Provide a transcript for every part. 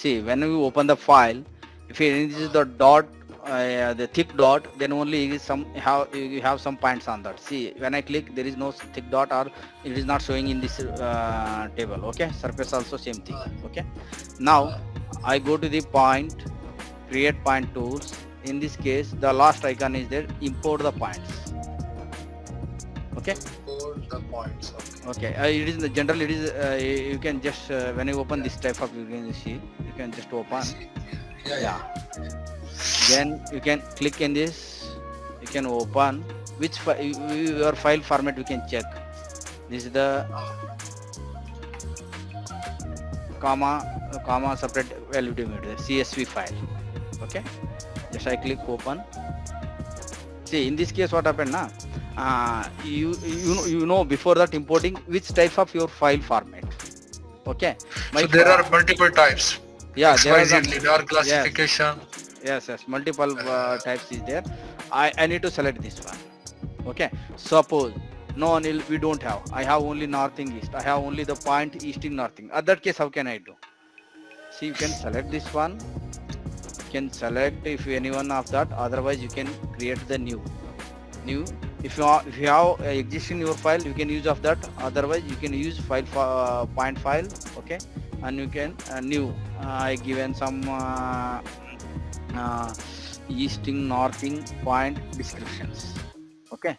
See, when you open the file, if it is the dot, the thick dot, then only you have some points on that. See, when I click, there is no thick dot, or it is not showing in this table. Okay, surface also same thing. Okay, now I go to the point, create point tools. In this case, the last icon is there, import the points. Okay, Import the points. Okay, it is the general. It is you can just when you open this type of, you can see, you can just open. Yeah. Then you can click in this. You can open which your file format. You can check. This is the comma separate value limit, CSV file. Okay. Just I click open. See, in this case, what happened now? You know before that importing which type of your file format. Okay. So there are multiple types. Yeah, XYZ, there are LIDAR classification. Yes, multiple types is there. I need to select this one. Okay. Suppose no, Anil, we don't have. I have only northing east. I have only the point easting northing. At that case, how can I do? See, you can select this one. You can select if any one of that. Otherwise, you can create the new. If you have existing your file, you can use of that. Otherwise, you can use point file. Okay, and you can new. I given some easting, northing, point descriptions. Okay,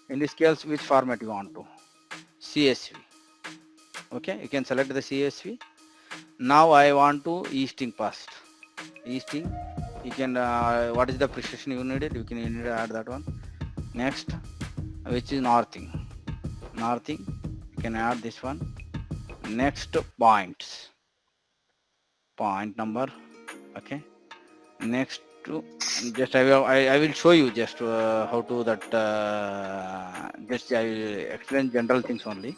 in this case, which format you want to? CSV. Okay, you can select the CSV. Now I want to easting first. Easting, you can what is the precision you needed? You can add that one. Next, which is northing. You can add this one. Next, points. Point number. Okay. Next to just I will show you just how to that. Just I will explain general things only.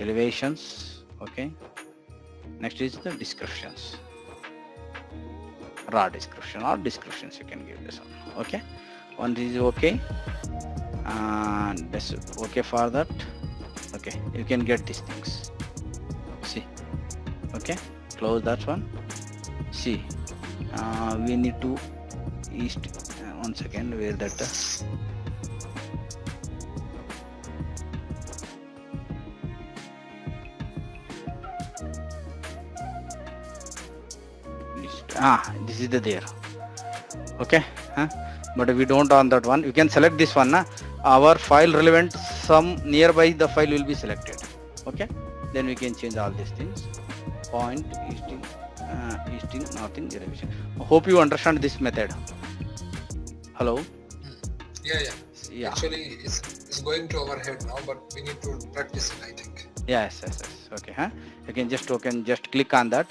Elevations. Okay. Next is the descriptions. Raw description or descriptions, you can give this one. Okay. One is okay, and that's okay for that. Okay, you can get these things. See, okay, close that one. See, we need to east. One second, where that. This is the there. Okay, but we don't on that one. You can select this one. Our file relevant, some nearby the file will be selected. Okay, then we can change all these things. Point, easting, northing, elevation. Hope you understand this method. Hello. Yeah. Actually, it's going to our head now, but we need to practice it, I think. Yes. Okay. You can just click on that.